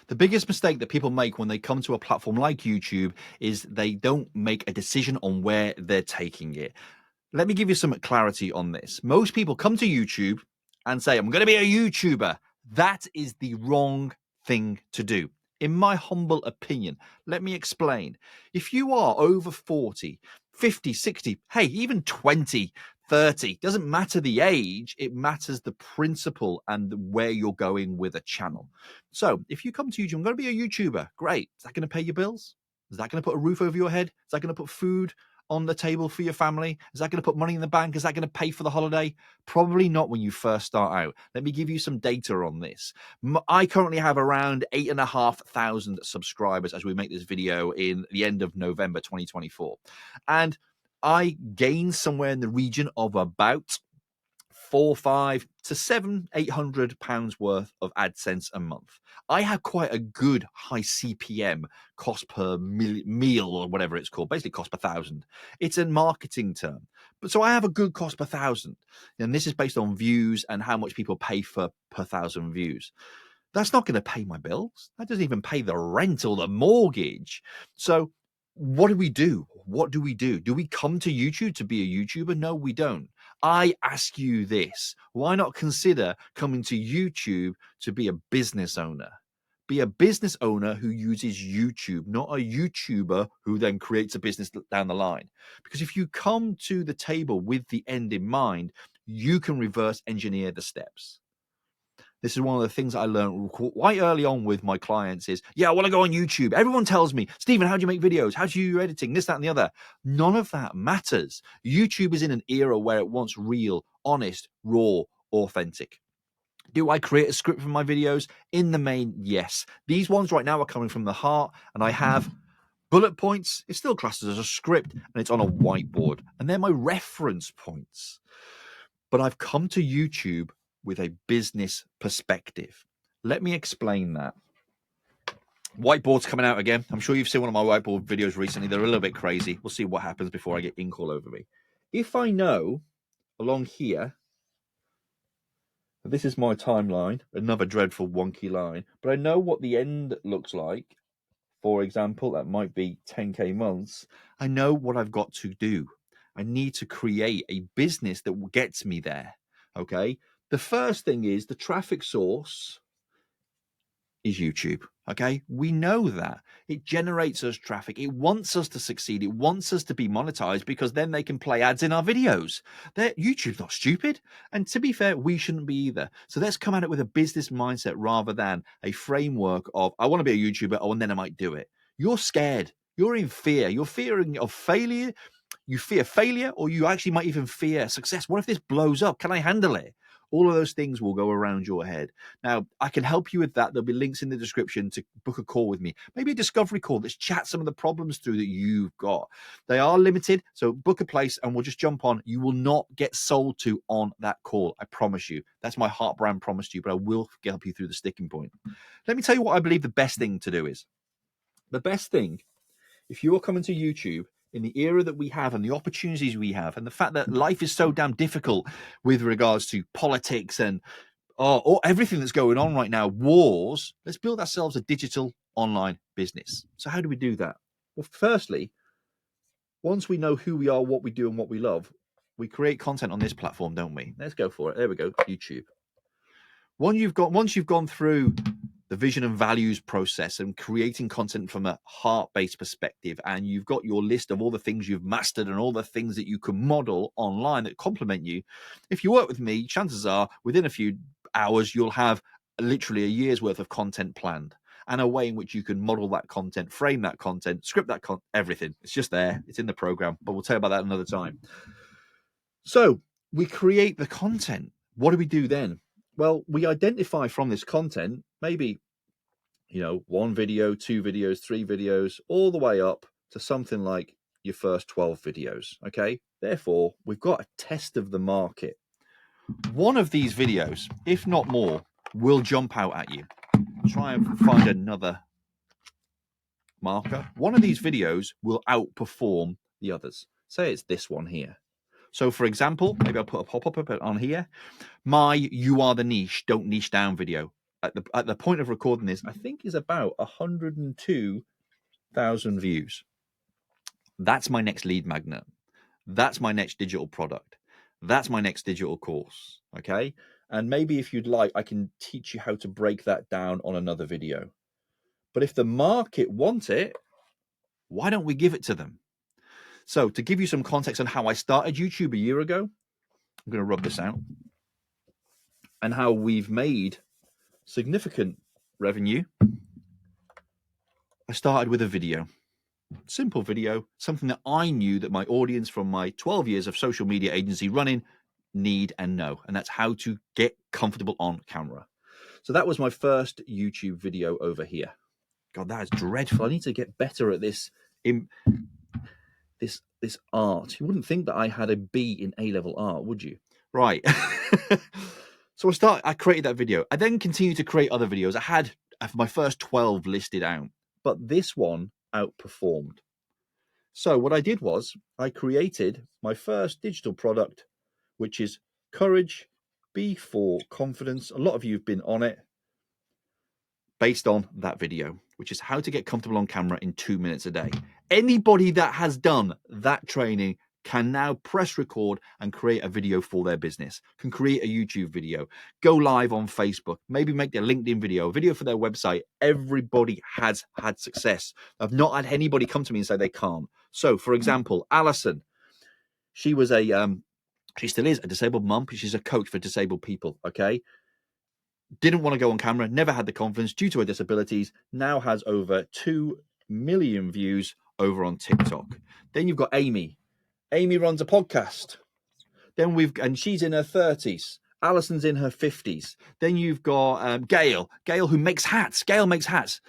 The biggest mistake that people make when they come to a platform like YouTube is they don't make a decision on where they're taking it. Let me give you some clarity on this. Most people come to YouTube and say, I'm going to be a YouTuber. That is the wrong thing to do. In my humble opinion, let me explain. If you are over 40, 50, 60, hey, even 20, 30, doesn't matter the age, it matters the principle and where you're going with a channel. So if you come to YouTube, I'm going to be a YouTuber. Great. Is that going to pay your bills? Is that going to put a roof over your head? Is that going to put food on the table for your family? Is that going to put money in the bank? Is that going to pay for the holiday? Probably not when you first start out. Let me give you some data on this. I currently have around 8,500 subscribers as we make this video in the end of November 2024. And I gained somewhere in the region of about £400, £500 to £700-800 worth of AdSense a month. I have quite a good high CPM, cost per meal or whatever it's called, basically cost per thousand. It's a marketing term. But so I have a good cost per thousand. And this is based on views and how much people pay for per thousand views. That's not going to pay my bills. That doesn't even pay the rent or the mortgage. So what do we do? What do we do? Do we come to YouTube to be a YouTuber? No, we don't. I ask you this. Why not consider coming to YouTube to be a business owner? Be a business owner who uses YouTube, not a YouTuber who then creates a business down the line. Because if you come to the table with the end in mind, you can reverse engineer the steps. This is one of the things I learned quite early on with my clients is, I want to go on YouTube. Everyone tells me, Stephen, how do you make videos? How do you do editing? This, that, and the other. None of that matters. YouTube is in an era where it wants real, honest, raw, authentic. Do I create a script for my videos? In the main, yes. These ones right now are coming from the heart, and I have bullet points. It's still classed as a script, and it's on a whiteboard. And they're my reference points. But I've come to YouTube with a business perspective. Let me explain that. Whiteboard's coming out again. I'm sure you've seen one of my whiteboard videos recently. They're a little bit crazy. We'll see what happens before I get ink all over me. If I know along here, this is my timeline, another dreadful wonky line, but I know what the end looks like. For example, that might be 10K months. I know what I've got to do. I need to create a business that gets me there. Okay. The first thing is the traffic source is YouTube. Okay. We know that it generates us traffic. It wants us to succeed. It wants us to be monetized because then they can play ads in our videos. YouTube's not stupid. And to be fair, we shouldn't be either. So let's come at it with a business mindset rather than a framework of, I want to be a YouTuber, and then I might do it. You're scared. You're in fear. You're fearing of failure. You fear failure, or you actually might even fear success. What if this blows up? Can I handle it? All of those things will go around your head. Now, I can help you with that. There'll be links in the description to book a call with me. Maybe a discovery call. Let's chat some of the problems through that you've got. They are limited, so book a place and we'll just jump on. You will not get sold to on that call. I promise you. That's my heart brand promise to you, but I will help you through the sticking point. Let me tell you what I believe the best thing to do is. The best thing, if you are coming to YouTube, in the era that we have and the opportunities we have and the fact that life is so damn difficult with regards to politics and everything that's going on right now, wars, let's build ourselves a digital online business. So how do we do that? Well, firstly, once we know who we are, what we do and what we love, we create content on this platform, don't we? Let's go for it. There we go, YouTube. Once you've gone through the vision and values process and creating content from a heart-based perspective, and you've got your list of all the things you've mastered and all the things that you can model online that complement you, if you work with me, chances are within a few hours you'll have literally a year's worth of content planned and a way in which you can model that content, frame that content, script that everything. It's just there. It's in the program, but we'll tell you about that another time. So we create the content. What do we do then? Well, we identify from this content, maybe, one video, 2 videos, 3 videos, all the way up to something like your first 12 videos. Okay. Therefore, we've got a test of the market. One of these videos, if not more, will jump out at you. Try and find another marker. One of these videos will outperform the others. Say it's this one here. So, for example, maybe I'll put a pop-up on here. My You Are the Niche, Don't Niche Down video at the point of recording this, I think is about 102,000 views. That's my next lead magnet. That's my next digital product. That's my next digital course. Okay. And maybe if you'd like, I can teach you how to break that down on another video. But if the market want it, why don't we give it to them? So to give you some context on how I started YouTube a year ago, I'm going to rub this out, and how we've made significant revenue. I started with a video, simple video, something that I knew that my audience from my 12 years of social media agency running need and know, and that's how to get comfortable on camera. So that was my first YouTube video over here. God, that is dreadful. I need to get better at this this art. You wouldn't think that I had a B in A-level art, would you? Right. So I created that video. I then continued to create other videos. I had my first 12 listed out, but this one outperformed. So what I did was I created my first digital product, which is Courage Before Confidence. A lot of you have been on it, based on that video, which is how to get comfortable on camera in 2 minutes a day. Anybody that has done that training can now press record and create a video for their business, can create a YouTube video, go live on Facebook, maybe make their LinkedIn video, a video for their website. Everybody has had success. I've not had anybody come to me and say they can't. So, for example, Alison, she was she still is a disabled mum. She's a coach for disabled people, okay? Didn't want to go on camera, never had the confidence due to her disabilities, now has over 2 million views over on TikTok. Then you've got Amy. Amy runs a podcast. And she's in her 30s. Alison's in her 50s. Then you've got Gail, who makes hats. Gail makes hats.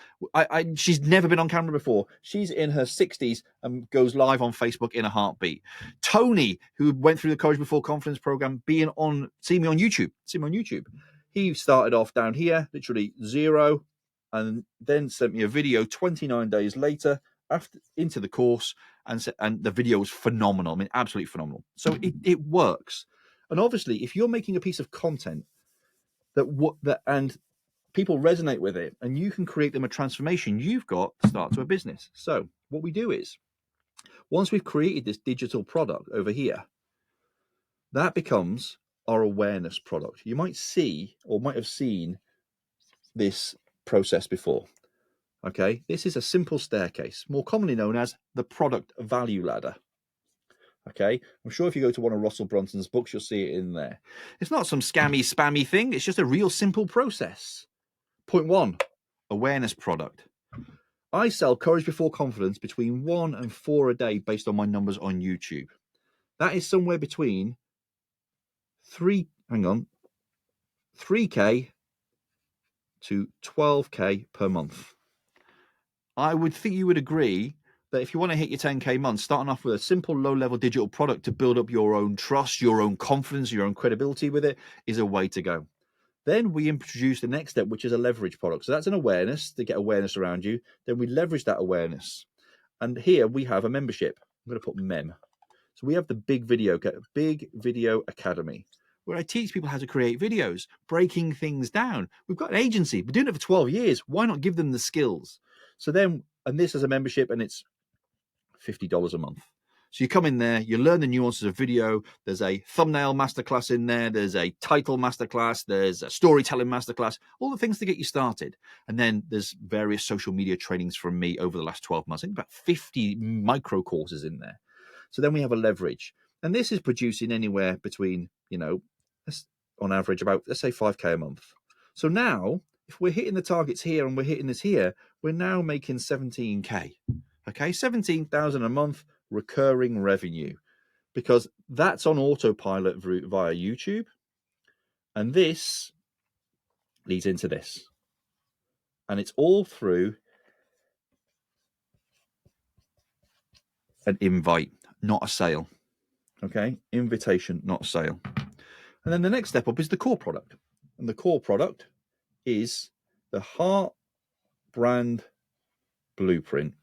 She's never been on camera before. She's in her 60s and goes live on Facebook in a heartbeat. Tony, who went through the Courage Before Confidence program, see me on YouTube. He started off down here, literally zero, and then sent me a video 29 days later into the course, and the video was phenomenal. I mean, absolutely phenomenal. So it works. And obviously, if you're making a piece of content and people resonate with it, and you can create them a transformation, you've got the start to a business. So what we do is, once we've created this digital product over here, that becomes our awareness product. You might see or might have seen this process before. Okay, this is a simple staircase, more commonly known as the product value ladder. Okay, I'm sure if you go to one of Russell Brunson's books, you'll see it in there. It's not some scammy, spammy thing. It's just a real simple process. Point 1, awareness product. I sell Courage Before Confidence between 1 and 4 a day based on my numbers on YouTube. That is somewhere between 3K to 12K per month. I would think you would agree that if you want to hit your 10K month, starting off with a simple low-level digital product to build up your own trust, your own confidence, your own credibility with it is a way to go. Then we introduce the next step, which is a leverage product. So that's an awareness to get awareness around you. Then we leverage that awareness. And here we have a membership. I'm going to put MEM. So we have the Big Video Academy, where I teach people how to create videos, breaking things down. We've got an agency. We're doing it for 12 years. Why not give them the skills? So then, and this is a membership, and it's $50 a month. So you come in there, you learn the nuances of video. There's a thumbnail masterclass in there. There's a title masterclass. There's a storytelling masterclass, all the things to get you started. And then there's various social media trainings from me over the last 12 months. I think about 50 micro courses in there. So then we have a leverage. And this is producing anywhere between, on average about, let's say 5K a month. So now, if we're hitting the targets here and we're hitting this here, we're now making 17K. Okay, 17,000 a month recurring revenue, because that's on autopilot via YouTube. And this leads into this. And it's all through an invite, not a sale. Okay, invitation, not a sale. And then the next step up is the core product. And the core product is the Heart Brand Blueprint.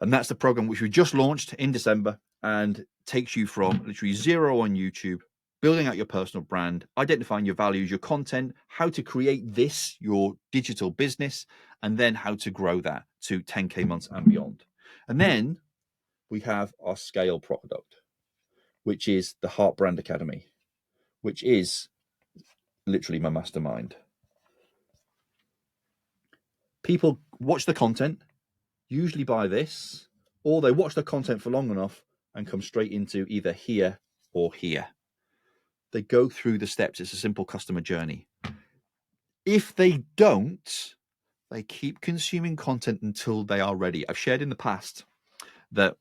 And that's the program which we just launched in December and takes you from literally zero on YouTube building out your personal brand, identifying your values, your content, how to create this, your digital business, and then how to grow that to 10K months and beyond. And then we have our scale product, which is the Heart Brand Academy, which is literally my mastermind. People watch the content, usually buy this, or they watch the content for long enough and come straight into either here or here. They go through the steps. It's a simple customer journey. If they don't, they keep consuming content until they are ready. I've shared in the past that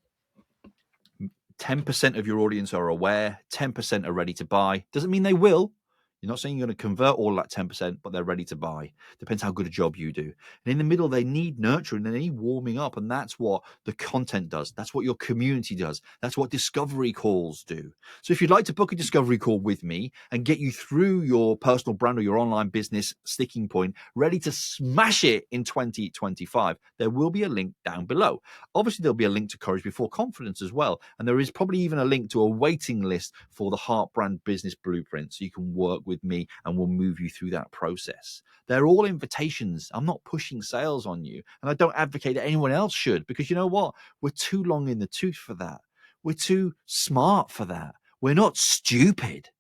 10% of your audience are aware, 10% are ready to buy. Doesn't mean they will. You're not saying you're going to convert all that 10%, but they're ready to buy. Depends how good a job you do. And in the middle, they need nurturing, they need warming up. And that's what the content does. That's what your community does. That's what discovery calls do. So if you'd like to book a discovery call with me and get you through your personal brand or your online business sticking point, ready to smash it in 2025, there will be a link down below. Obviously, there'll be a link to Courage Before Confidence as well. And there is probably even a link to a waiting list for the Heart Brand Business Blueprint. So you can work with me and we'll move you through that process. They're all invitations. I'm not pushing sales on you. And I don't advocate that anyone else should, because you know what? We're too long in the tooth for that. We're too smart for that. We're not stupid.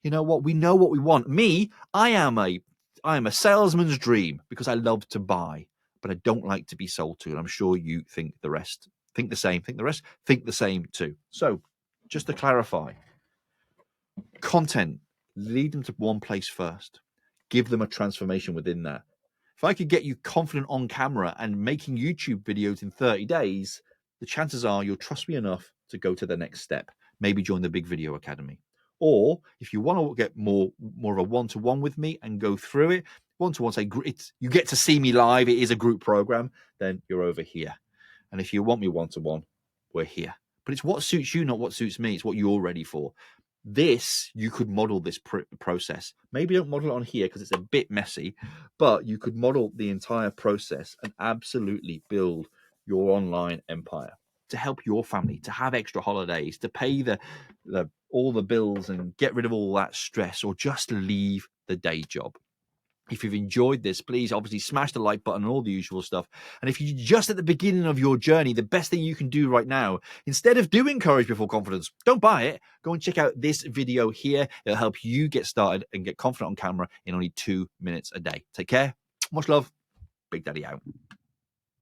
You know what? We know what we want. Me, I am a salesman's dream because I love to buy, but I don't like to be sold to. And I'm sure you think the rest. Think the same. Think the rest. Think the same too. So just to clarify, content, lead them to one place first. Give them a transformation within that. If I could get you confident on camera and making YouTube videos in 30 days, the chances are you'll trust me enough to go to the next step. Maybe join the Big Video Academy. Or if you want to get more of a one-to-one with me and go through it, one-to-one, say you get to see me live, it is a group program, then you're over here. And if you want me one-to-one, we're here. But it's what suits you, not what suits me. It's what you're ready for. This, you could model this process. Maybe don't model it on here because it's a bit messy, but you could model the entire process and absolutely build your online empire to help your family, to have extra holidays, to pay all the bills and get rid of all that stress, or just leave the day job. If you've enjoyed this, please obviously smash the like button and all the usual stuff. And if you're just at the beginning of your journey, the best thing you can do right now, instead of doing Courage Before Confidence, don't buy it. Go and check out this video here. It'll help you get started and get confident on camera in only 2 minutes a day. Take care. Much love. Big Daddy out.